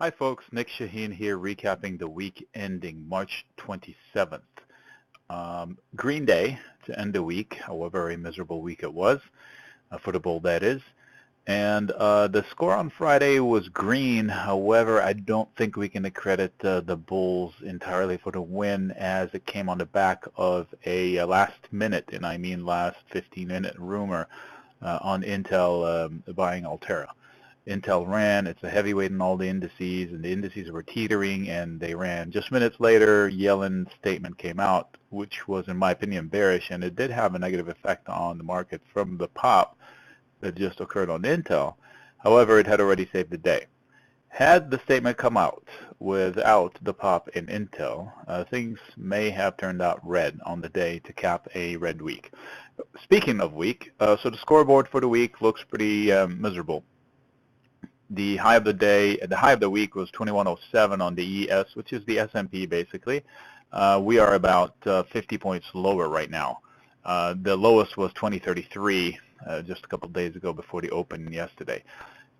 Hi folks, Nick Shaheen here recapping the week ending March 27th. Green Day to end the week, however a miserable week it was, for the Bull that is. And the score on Friday was green, however I don't think we can accredit the Bulls entirely for the win as it came on the back of a last minute, and I mean last 15-minute rumor on Intel buying Altera. Intel ran. It's a heavyweight in all the indices, and the indices were teetering, and they ran. Just minutes later, Yellen's statement came out, which was, in my opinion, bearish, and it did have a negative effect on the market from the pop that just occurred on Intel. However, it had already saved the day. Had the statement come out without the pop in Intel, things may have turned out red on the day to cap a red week. Speaking of week, so the scoreboard for the week looks pretty miserable. The high of the week was 2107 on the ES, which is the S&P basically. We are about 50 points lower right now. The lowest was 2033 just a couple of days ago before the open yesterday.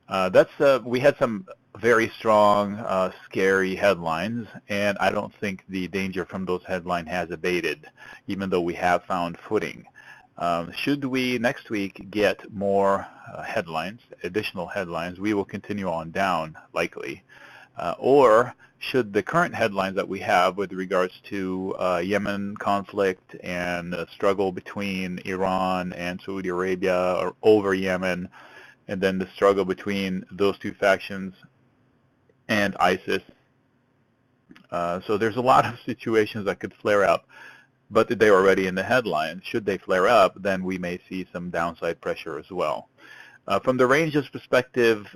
We had some very strong, scary headlines, and I don't think the danger from those headlines has abated, even though we have found footing. Should we next week get more headlines, additional headlines, we will continue on down, likely. Or should the current headlines that we have with regards to Yemen conflict and the struggle between Iran and Saudi Arabia or over Yemen, and then the struggle between those two factions and ISIS. So there's a lot of situations that could flare up, but they're already in the headlines. Should they flare up, then we may see some downside pressure as well. From the ranges perspective,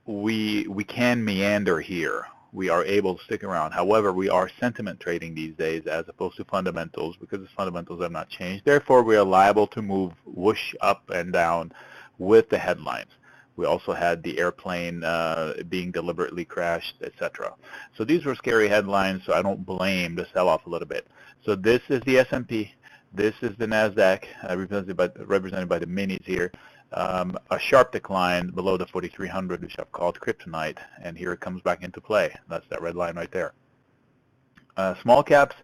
we can meander here. We are able to stick around. However, we are sentiment trading these days as opposed to fundamentals because the fundamentals have not changed. Therefore, we are liable to move whoosh up and down with the headlines. We also had the airplane being deliberately crashed, etc. So these were scary headlines, so I don't blame the sell-off a little bit. So this is the S&P. This is the NASDAQ, represented by the minis here. A sharp decline below the 4,300, which I've called kryptonite, and here it comes back into play. That's that red line right there. Small caps,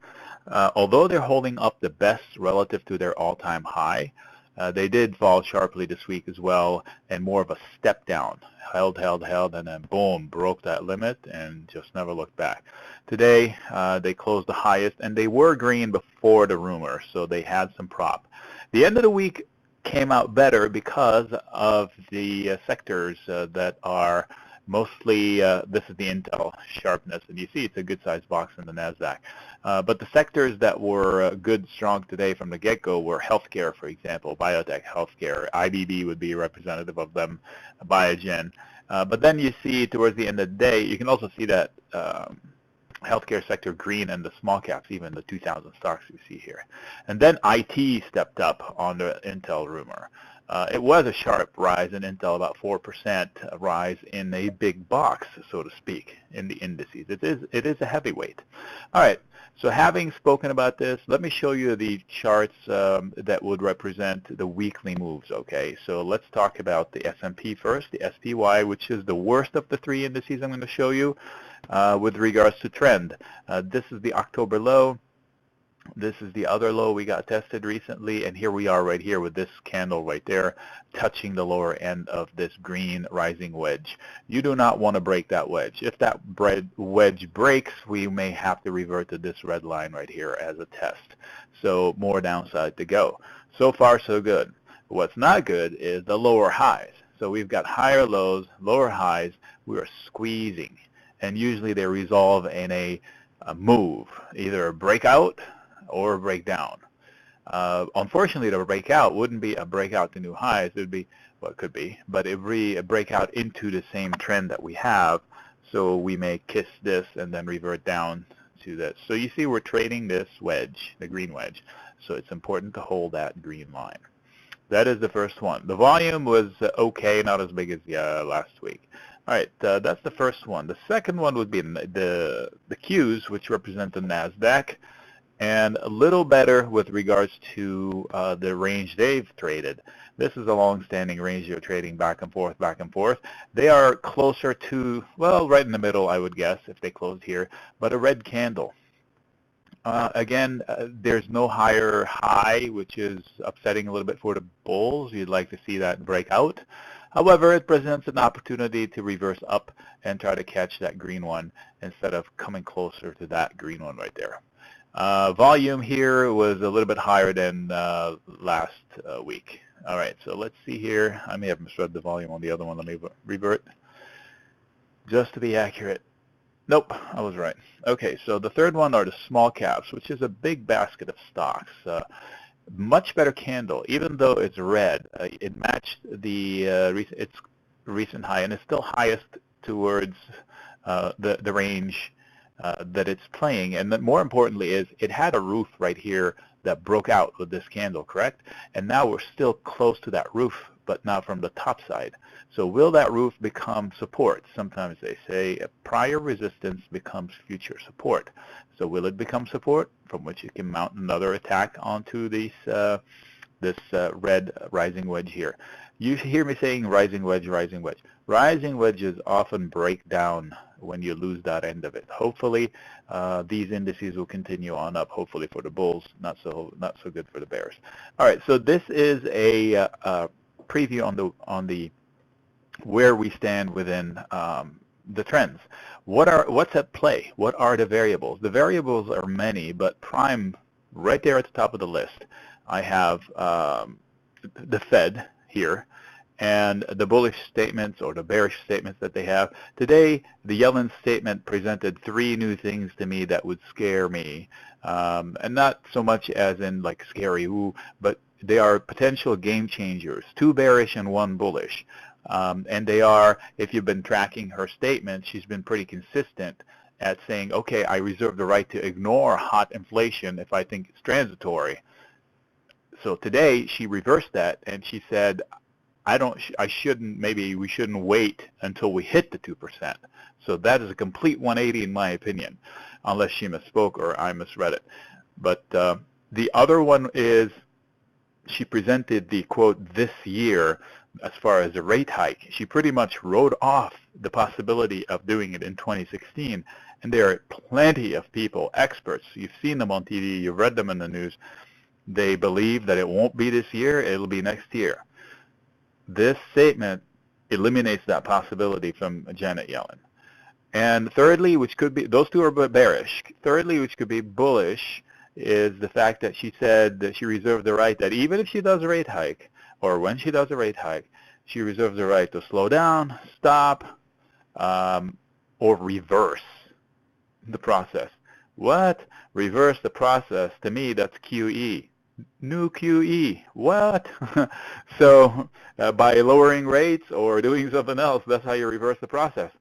although they're holding up the best relative to their all-time high, they did fall sharply this week as well, and more of a step down. Held, and then boom, broke that limit and just never looked back. Today, they closed the highest, and they were green before the rumor, so they had some prop. The end of the week came out better because of the sectors that are mostly, this is the Intel sharpness, and you see it's a good-sized box in the NASDAQ. But the sectors that were good, strong today from the get-go were healthcare, for example, biotech, healthcare. IBB would be a representative of them, Biogen. But then you see towards the end of the day, you can also see that healthcare sector green and the small caps, even the 2,000 stocks you see here. And then IT stepped up on the Intel rumor. It was a sharp rise in Intel, about 4% rise in a big box, so to speak, in the indices. It is a heavyweight. All right, so having spoken about this, let me show you the charts that would represent the weekly moves, okay? So let's talk about the S&P first, the SPY, which is the worst of the three indices I'm going to show you with regards to trend. This is the October low. This is the other low we got tested recently, and here we are right here with this candle right there touching the lower end of this green rising wedge. You do not want to break that wedge. If that wedge breaks, we may have to revert to this red line right here as a test. So more downside to go. So far, so good. What's not good is the lower highs. So we've got higher lows, lower highs. We are squeezing, and usually they resolve in a move, either a breakout or a breakdown. Unfortunately, the breakout wouldn't be a breakout to new highs. It would be, well, it could be, but it would be a breakout into the same trend that we have. So we may kiss this and then revert down to this. So you see we're trading this wedge, the green wedge. So it's important to hold that green line. That is the first one. The volume was okay, not as big as last week. All right, that's the first one. The second one would be the Qs, which represent the NASDAQ. and a little better with regards to the range they've traded. This is a long-standing range they're trading back and forth, back and forth. They are closer to, well, right in the middle, I would guess, if they closed here, but a red candle. Again, there's no higher high, which is upsetting a little bit for the bulls. You'd like to see that break out. However, it presents an opportunity to reverse up and try to catch that green one instead of coming closer to that green one right there. Volume here was a little bit higher than last week. All right, so let's see here. I may have misread the volume on the other one. Let me revert just to be accurate. Nope, I was right. Okay, so the third one are the small caps, which is a big basket of stocks. Much better candle, even though it's red. It matched the its recent high, and it's still highest towards the range that it's playing. And then more importantly is it had a roof right here that broke out with this candle, correct? And now we're still close to that roof, but now from the top side. So will that roof become support? Sometimes they say a prior resistance becomes future support. So will it become support from which you can mount another attack onto this red rising wedge here? You hear me saying rising wedge, rising wedge. Rising wedges often break down when you lose that end of it. Hopefully, these indices will continue on up. Hopefully for the bulls, not so good for the bears. All right, so this is a preview on the where we stand within the trends. What's at play? What are the variables? The variables are many, but prime right there at the top of the list. I have the Fed here and the bullish statements or the bearish statements that they have. Today, the Yellen statement presented 3 new things to me that would scare me, and not so much as in like scary, ooh, but they are potential game changers, 2 bearish and 1 bullish. And they are, if you've been tracking her statements, she's been pretty consistent at saying, okay, I reserve the right to ignore hot inflation if I think it's transitory. So today she reversed that and she said, maybe we shouldn't wait until we hit the 2%. So that is a complete 180 in my opinion, unless she misspoke or I misread it. But the other one is she presented the quote this year as far as a rate hike. She pretty much wrote off the possibility of doing it in 2016. And there are plenty of people, experts, you've seen them on TV, you've read them in the news, they believe that it won't be this year, it'll be next year. This statement eliminates that possibility from Janet Yellen. And thirdly, which could be, those 2 are bearish. Thirdly, which could be bullish, is the fact that she said that she reserved the right that even if she does a rate hike, or when she does a rate hike, she reserves the right to slow down, stop, or reverse the process. What? Reverse the process? To me, that's QE. New QE. What? So by lowering rates or doing something else, that's how you reverse the process.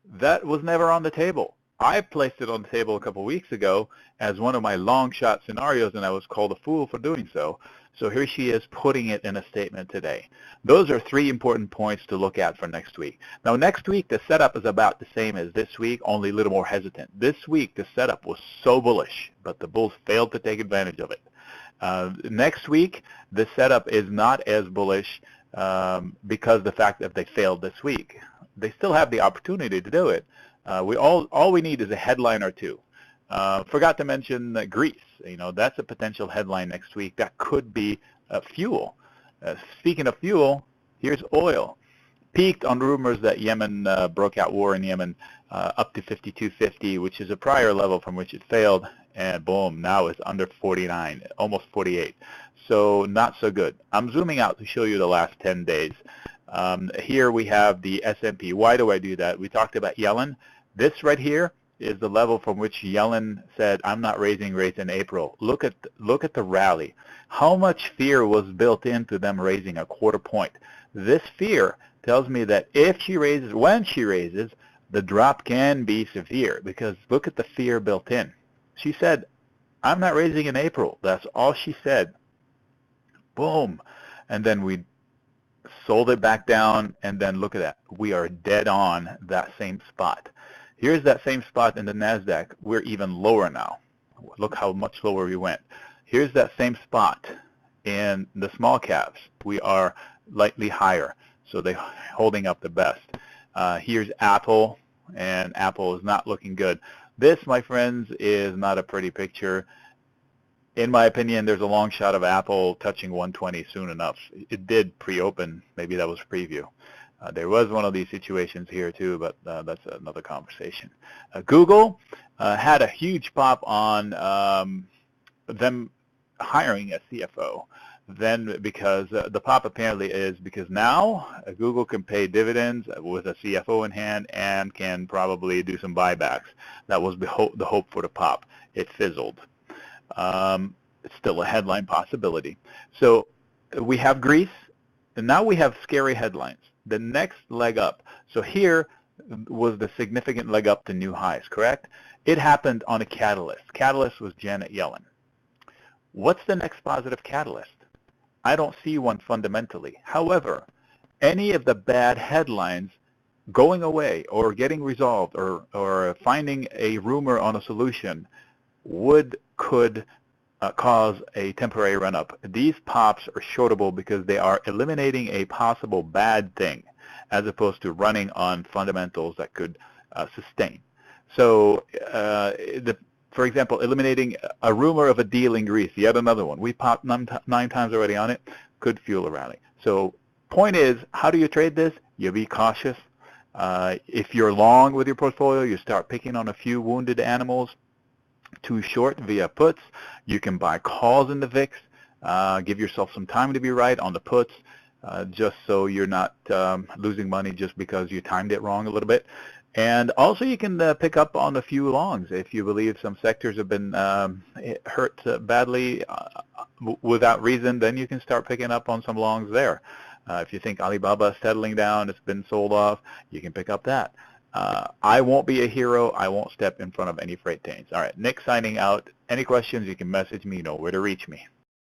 That was never on the table. I placed it on the table a couple of weeks ago as one of my long shot scenarios, and I was called a fool for doing so. So here she is putting it in a statement today. Those are 3 important points to look at for next week. Now next week the setup is about the same as this week, only a little more hesitant. This week the setup was so bullish, but the bulls failed to take advantage of it. Next week the setup is not as bullish because of the fact that they failed this week. They still have the opportunity to do it. All we need is a headline or 2. Forgot to mention Greece. You know, that's a potential headline next week. That could be fuel. Speaking of fuel, here's oil. Peaked on rumors that Yemen broke out war in Yemen up to 52.50, which is a prior level from which it failed, and boom, now it's under 49, almost 48. So not so good. I'm zooming out to show you the last 10 days. Here we have the S&P. Why do I do that? We talked about Yellen. This right here is the level from which Yellen said, I'm not raising rates in April. Look at the rally. How much fear was built into them raising a quarter point? This fear tells me that if she raises, when she raises, the drop can be severe because look at the fear built in. She said, I'm not raising in April. That's all she said. Boom. And then we sold it back down, and then look at that. We are dead on that same spot. Here's that same spot in the NASDAQ. We're even lower now. Look how much lower we went. Here's that same spot in the small caps. We are lightly higher, so they're holding up the best. Here's Apple, and Apple is not looking good. This, my friends, is not a pretty picture. In my opinion, there's a long shot of Apple touching 120 soon enough. It did pre-open. Maybe that was preview. There was one of these situations here too, but that's another conversation. Google had a huge pop on them hiring a CFO. Then because the pop apparently is because now Google can pay dividends with a CFO in hand and can probably do some buybacks. That was the hope for the pop. It fizzled. It's still a headline possibility. So we have Greece, and now we have scary headlines. The next leg up. So here was the significant leg up to new highs, correct? It happened on a catalyst. Catalyst was Janet Yellen. What's the next positive catalyst? I don't see one fundamentally. However, any of the bad headlines going away or getting resolved or finding a rumor on a solution could cause a temporary run-up. These pops are shortable because they are eliminating a possible bad thing as opposed to running on fundamentals that could sustain. So, for example, eliminating a rumor of a deal in Greece, yet another one. We popped nine times already on it, could fuel a rally. So point is, how do you trade this? You be cautious. If you're long with your portfolio, you start picking on a few wounded animals. Too short via puts. You can buy calls in the VIX. Give yourself some time to be right on the puts, just so you're not losing money just because you timed it wrong a little bit. And also you can pick up on a few longs if you believe some sectors have been hurt badly without reason. Then you can start picking up on some longs there. If you think Alibaba is settling down, it's been sold off, you can pick up that. I won't be a hero. I won't step in front of any freight trains. All right, Nick signing out. Any questions, you can message me. You know where to reach me.